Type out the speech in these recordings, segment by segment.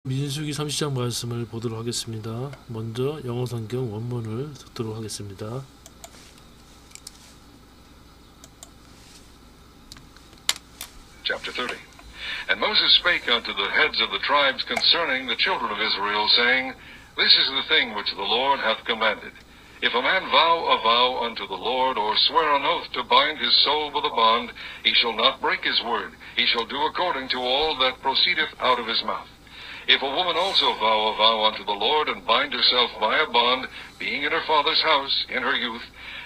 민수기 30장 말씀을 보도록 하겠습니다. 먼저 영어 성경 원문을 듣도록 하겠습니다. Chapter 30. And Moses spake unto the heads of the tribes concerning the children of Israel, saying, This is the thing which the Lord hath commanded. If a man vow a vow unto the Lord, or swear an oath to bind his soul with a bond, he shall not break his word. He shall do according to all that proceedeth out of his mouth. If a woman also vow a vow unto the Lord, and bind herself by a bond, being in her father's house in her youth,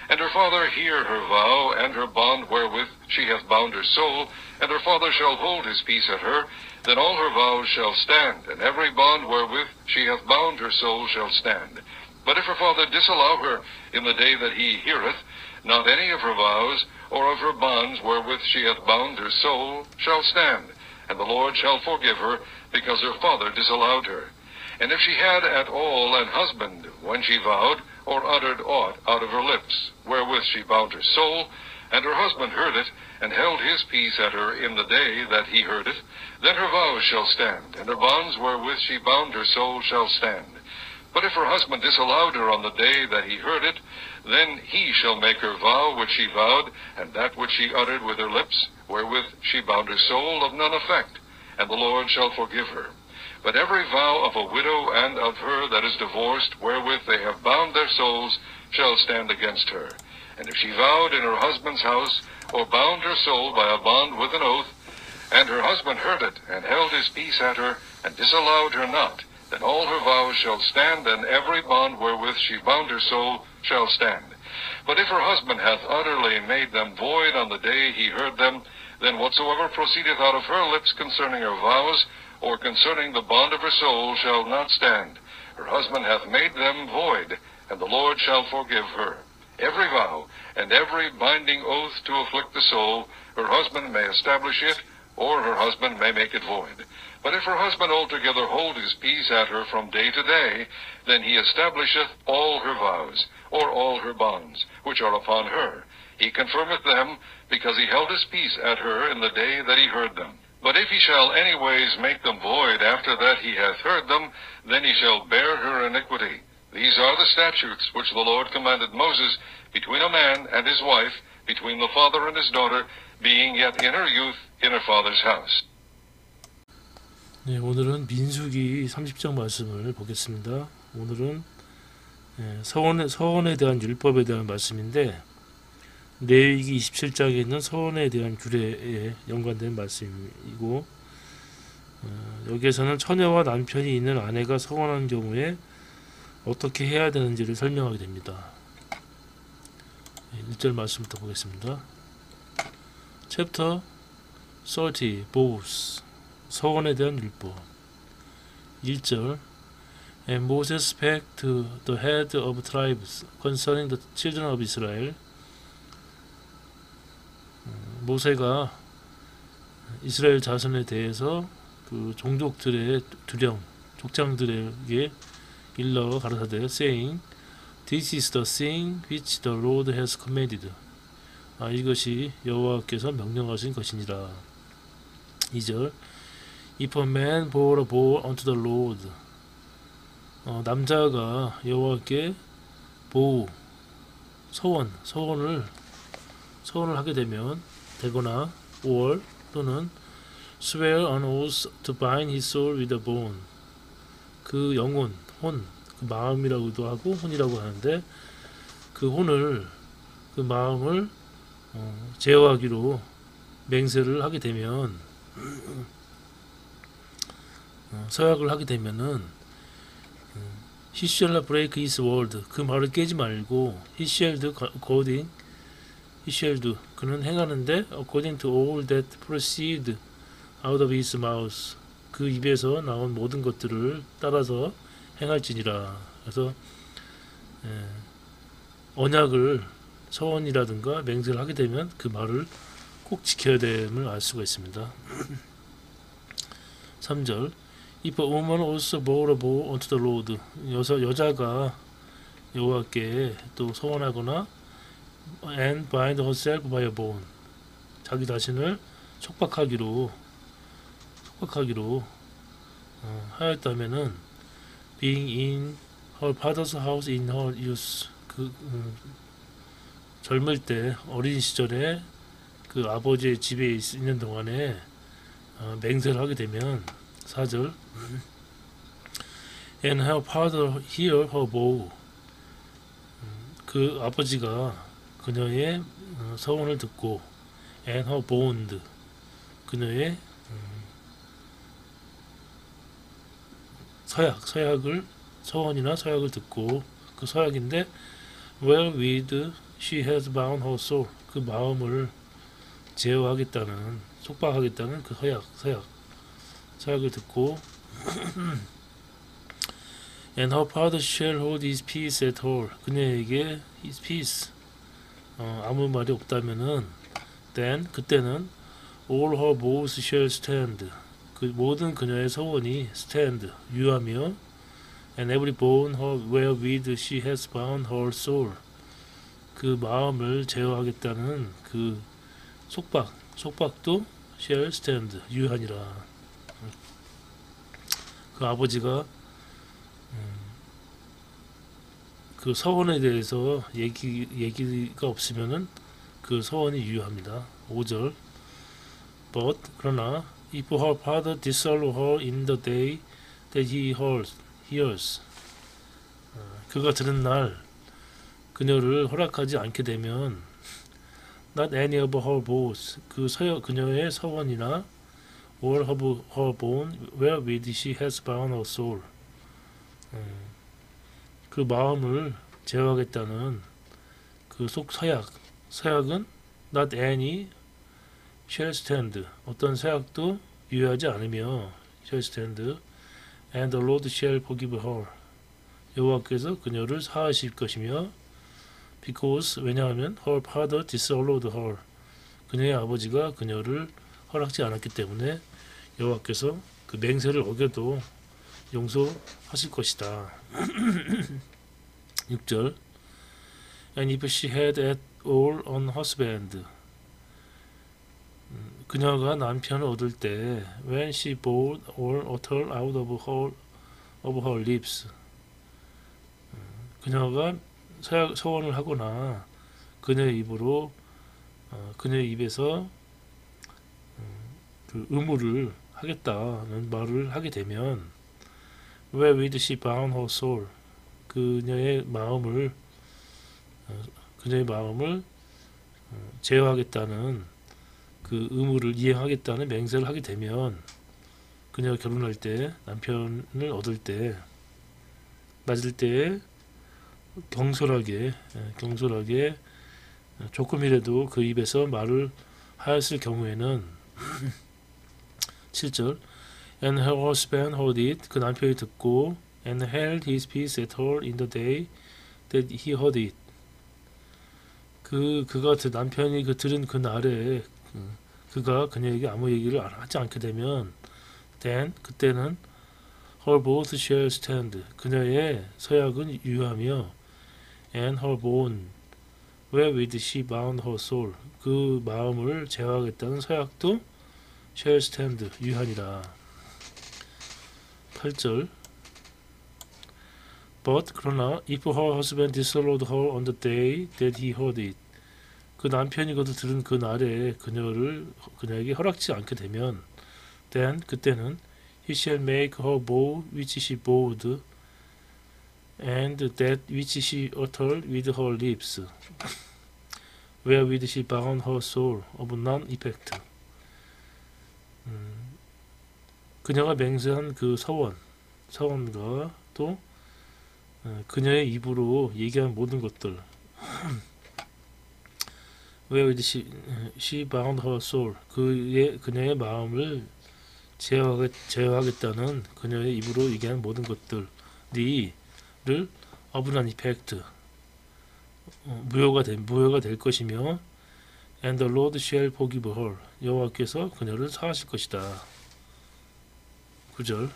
and her father hear her vow, and her bond wherewith she hath bound her soul, and her father shall hold his peace at her, then all her vows shall stand, and every bond wherewith she hath bound her soul shall stand. But if her father disallow her in the day that he heareth, not any of her vows, or of her bonds wherewith she hath bound her soul, shall stand, and the Lord shall forgive her, because her father disallowed her. And if she had at all an husband when she vowed, or uttered aught out of her lips, wherewith she bound her soul, and her husband heard it, and held his peace at her in the day that he heard it, then her vows shall stand, and her bonds wherewith she bound her soul shall stand. But if her husband disallowed her on the day that he heard it, then he shall make her vow which she vowed, and that which she uttered with her lips, wherewith she bound her soul, of none effect, and the Lord shall forgive her. But every vow of a widow and of her that is divorced, wherewith they have bound their souls, shall stand against her. And if she vowed in her husband's house, or bound her soul by a bond with an oath, and her husband heard it, and held his peace at her, and disallowed her not, then all her vows shall stand, and every bond wherewith she bound her soul shall stand. But if her husband hath utterly made them void on the day he heard them, then whatsoever proceedeth out of her lips concerning her vows, or concerning the bond of her soul, shall not stand. Her husband hath made them void, and the Lord shall forgive her. Every vow, and every binding oath to afflict the soul, her husband may establish it, or her husband may make it void. But if her husband altogether hold his peace at her from day to day, then he establisheth all her vows, or all her bonds, which are upon her. He confirmeth them, because he held his peace at her in the day that he heard them. But if he shall anyways make them void after that he hath heard them, then he shall bear her iniquity. These are the statutes which the Lord commanded Moses between a man and his wife, between the father and his daughter, being yet in her youth in her father's house. 네, 오늘은 민수기 30장 말씀을 보겠습니다. 오늘은 서원에 대한 율법에 대한 말씀인데 레위기 27장에 있는 서원에 대한 규례에 연관된 말씀이고 여기에서는 처녀와 남편이 있는 아내가 서원한 경우에 어떻게 해야 되는지를 설명하게 됩니다. 1절 말씀부터 보겠습니다. Chapter 30 Vows 서원에 대한 율법 1절 And Moses spake to the head of tribes concerning the children of Israel 모세가 이스라엘 자손에 대해서 그 종족들의 두령, 족장들에게 일러 가라사대 saying, This is the thing which the Lord has commanded. 이것이 여호와께서 명령하신 것이니라. 2절 If a man bore a vow unto the Lord 남자가 여호와께 보우, 서원을 하게 되거나 or 또는 swear an oath to bind his soul with a bond 그 영혼, 그 마음이라고도 하고 혼이라고 하는데 그 마음을 제어하기로 맹세를 하게 되면 서약을 하게 되면은 he shall not break his word 그 말을 깨지 말고 he shall do 그는 행하는데 according to all that proceed out of his mouth 그 입에서 나온 모든 것들을 따라서 행할지니라. 그래서 언약을 서원이라든가 맹세를 하게 되면 그 말을 꼭 지켜야 됨을 알 수가 있습니다. 3절 If a woman also bore a vow unto the Lord 여자가 여호와께 또 서원하거나 and bind herself by a bond 자기 자신을 촉박하기로 하였다면은 being in her father's house in her youth 젊을 때 어린 시절에 그 아버지의 집에 있는 동안에 맹세를 하게 되면 4절 and her father hear her vow 그 아버지가 그녀의 서원을 듣고 and her bond 그녀의 서약을 서원이나 서약을 듣고 그 서약인데 wherewith she has bound her soul 그 마음을 제어하겠다는 속박하겠다는 그 서약을 듣고 and her father shall hold his peace at all 그녀에게 his peace 아무 말이 없다면은 then 그때는 all her vows shall stand 그 모든 그녀의 서원이 stand 유하며 and every bond her wherewith she has bound her soul 그 마음을 제어하겠다는 그 속박도 shall stand 유하니라. 그 아버지가 그 서원에 대해서 얘기가 없으면은 그 서원이 유효합니다. 5절 but 그러나 if her father disallow her in the day that he hears 그가 들은 날 그녀를 허락하지 않게 되면 not any of her vows 그녀의 서원이나 or her bond wherewith she has bound her soul 그 마음을 제어하겠다는 그 서약은 not any shall stand 어떤 서약도 유효하지 않으며 shall stand and the Lord shall forgive her 여호와께서 그녀를 사하실 것이며 because 왜냐하면 her father disallowed her 그녀의 아버지가 그녀를 허락지 않았기 때문에 여호와께서 그 맹세를 어겨도 용서하실 것이다. 6절 And if she had at all an husband 그녀가 남편을 얻을 때 when she bore or uttered out of her lips 그녀가 서원을 하거나 그녀의 입에서 그 의무를 하겠다는 말을 하게 되면 wherewith she bound her soul 그녀의 마음을 제어하겠다는 그 의무를 이행하겠다는 맹세를 하게 되면 그녀가 결혼할 때 남편을 얻을 때 맞을 때 경솔하게 조금이라도 그 입에서 말을 하였을 경우에는 7절 And her husband heard it 그 남편이 듣고 and held his peace at her in the day that he heard it 그가 남편이 들은 그 날에 그가 그녀에게 아무 얘기를 하지 않게 되면 then 그때는 her both shall stand 그녀의 서약은 유효하며 and her bond wherewith she bound her soul 그 마음을 제어하겠다는 서약도 shall stand 유효하니라. 8절 But 그러나 if her husband disallowed her on the day that he heard it 그 남편이 들은 그 날에 그녀에게 허락지 않게 되면 then 그때는 he shall make her vow which she vowed and that which she uttered with her lips wherewith she bound her soul of none effect 그녀가 맹세한 그 서원과 또 그녀의 입으로 얘기한 모든 것들 wherewith she bound her soul 그녀의 마음을 제어하겠다는 그녀의 입으로 얘기한 모든 것들을 of none effect 무효가 될 것이며 and the Lord shall forgive her 여호와께서 그녀를 사하실 것이다. 9절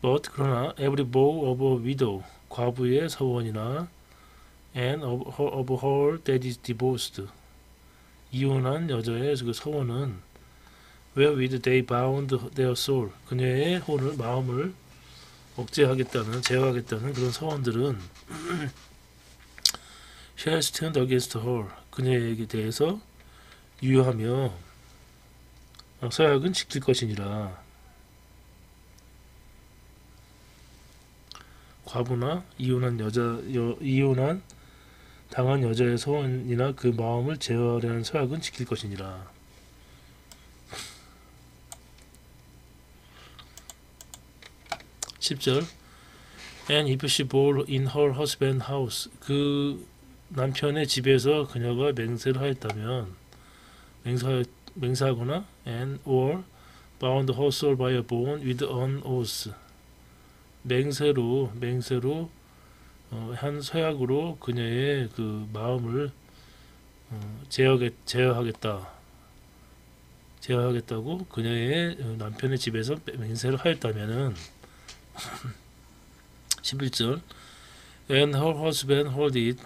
But 그러나 every vow of a widow 과부의 서원이나 and of her that is divorced 이혼한 여자의 그 서원은 wherewith they bound their soul. 그녀의 마음을 억제하겠다는, 제어하겠다는 그런 서원들은 shall stand against her. 그녀에게 대해서 유효하며 서약은 지킬 것이니라. 과부나 이혼한 당한 여자의 서원이나 그 마음을 제어하려는 서약은 지킬 것이니라. 10절 And if she bore in her husband's house. 그 남편의 집에서 그녀가 맹세를 하였다면 맹세하거나 and or bound her soul by a bond with an oath. 맹세로 한 서약으로 그녀의 그 마음을 제어하겠다고 그녀의 남편의 집에서 맹세를 하였다면은 11절 And her husband heard it.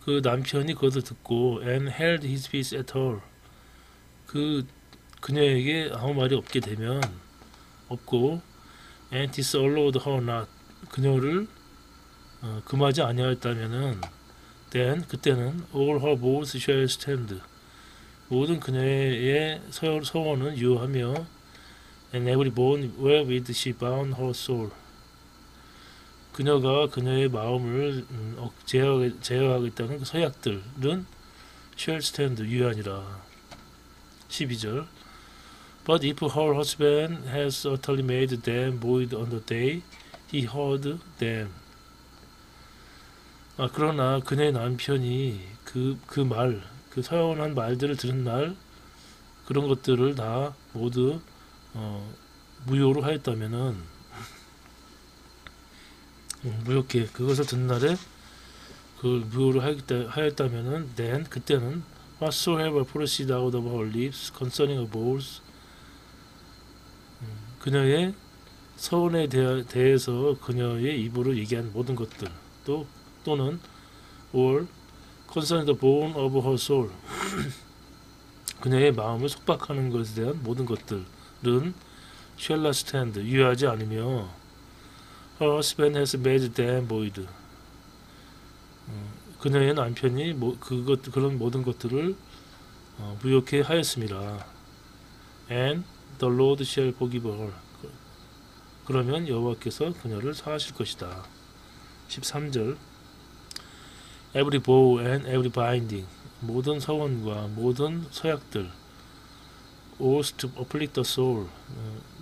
그 남편이 그것을 듣고 and held his peace at her. 그녀에게 아무 말이 없고 and disallowed her not. 그녀를 금하지 아니하였다면은 then 그때는 all her vows shall stand. 모든 그녀의 서원은 유효하며 and every bond wherewith she bound her soul. 그녀가 그녀의 마음을 제어하겠다는 그 서약들은 shall stand 유효하니라. 12절 But if her husband has utterly made them void on the day he heard them. 그러나 그녀의 남편이 그 서원한 말들을 들은 날 그런 것들을 다 모두 무효로 하였다면은 무효케 그것을 듣는 날에 그걸 무효로 하였다면은 then 그때는 whatsoever proceed out of her lips concerning her vows. 그녀의 서원에 대해서 그녀의 입으로 얘기한 모든 것들 또는 or concerning the bone of her soul. 그녀의 마음을 속박하는 것에 대한 모든 것들은 shall not stand 유효하지 않으며 her husband has made them void. 그녀의 남편이 그런 모든 것들을 무효케 하였습니다. And the Lord shall forgive her. 그러면 여호와께서 그녀를 사하실 것이다. 13절 Every vow and every binding. 모든 서원과 모든 서약들 oath to afflict the soul.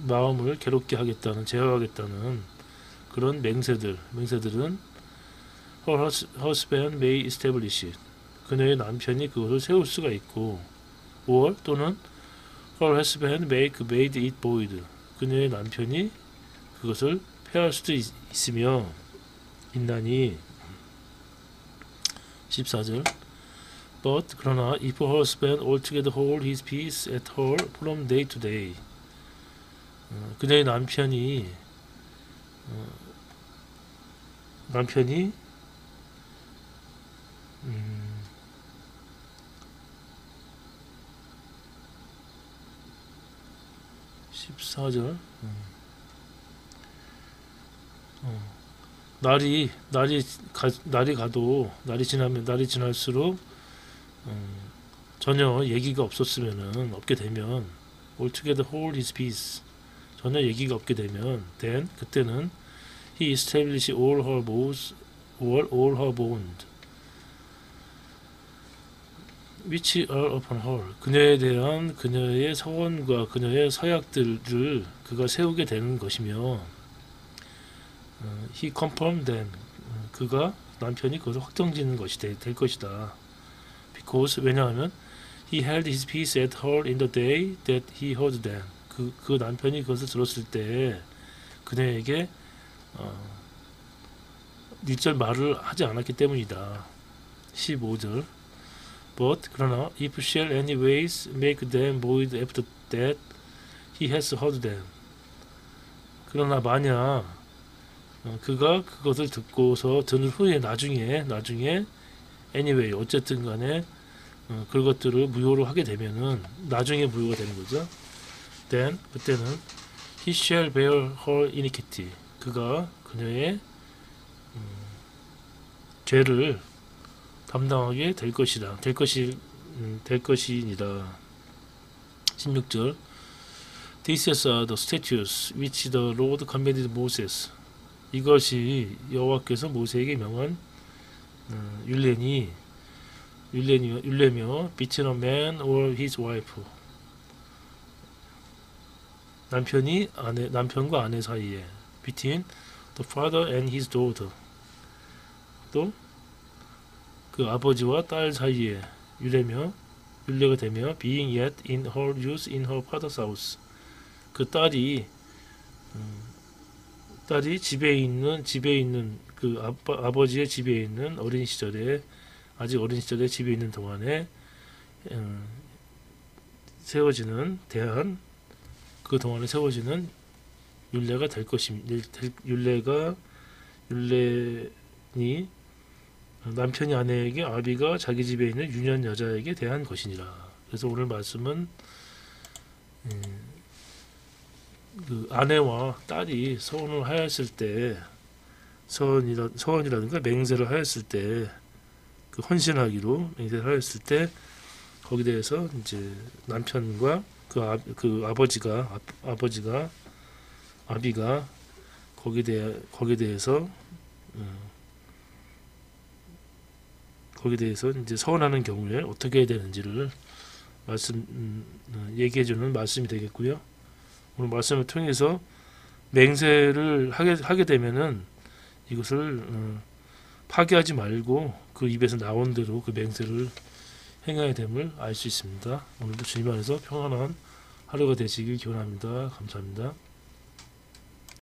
마음을 괴롭게 하겠다는, 제어하겠다는 그런 맹세들은 her husband may establish it. 그녀의 남편이 그것을 세울 수가 있고 or 또는 her husband made it void. 그녀의 남편이 그것을 폐할 수도 있나니 14절 But 그러나 if her husband altogether hold his peace at her from day to day. 그녀의 남편이 14절 날이 지날수록 전혀 얘기가 없게 되면 altogether hold his peace. 전혀 얘기가 없게 되면 then 그때는 he established all her vows or all her bond which are upon her. 그녀에 대한 그녀의 서원과 그녀의 서약들을 그가 세우게 되는 것이며 he confirmed them. 그가 남편이 그것을 확정짓는 것이 될 것이다. Because 왜냐하면 he held his peace at her in the day that he heard them. 그 남편이 그것을 들었을 때 그녀에게 일절 말을 하지 않았기 때문이다. 15절 But 그러나 if shall anyways make them void after that he has heard them. 그러나 만약 그가 그것을 듣고서 들은 후에 나중에 anyway 어쨌든 간에 그것들을 무효로 하게 되면은 나중에 무효가 되는 거죠. Then 그때는 he shall bear her iniquity. 그가 그녀의 죄를 담당하게 될 것이다. 될 것이니라. 16절. These are the statutes which the Lord commanded Moses. 이것이 여호와께서 모세에게 명한 율례며 between a man or his wife. 남편과 아내 사이에 between the father and his daughter. 또 그 아버지와 딸 사이에 율례가 되며 being yet in her youth in her father's house. 그 딸이 집에 있는 그 아버지의 집에 있는 아직 어린 시절에 집에 있는 동안에 세워지는 율례가 될 율례니 남편이 아내에게 아비가 자기 집에 있는 유년 여자에게 대한 것이니라. 그래서 오늘 말씀은 그 아내와 딸이 서원을 하였을 때 서원이라든가 맹세를 하였을 때 그 헌신하기로 맹세를 하였을 때 거기에 대해서 이제 남편과 그 아비가 거기에 대해서 이제 서원하는 경우에 어떻게 해야 되는지를 얘기해주는 말씀이 되겠고요. 오늘 말씀을 통해서 맹세를 하게 되면은 이것을 파기하지 말고 그 입에서 나온 대로 그 맹세를 행해야 됨을 알 수 있습니다. 오늘도 주님 안에서 평안한 하루가 되시길 기원합니다. 감사합니다.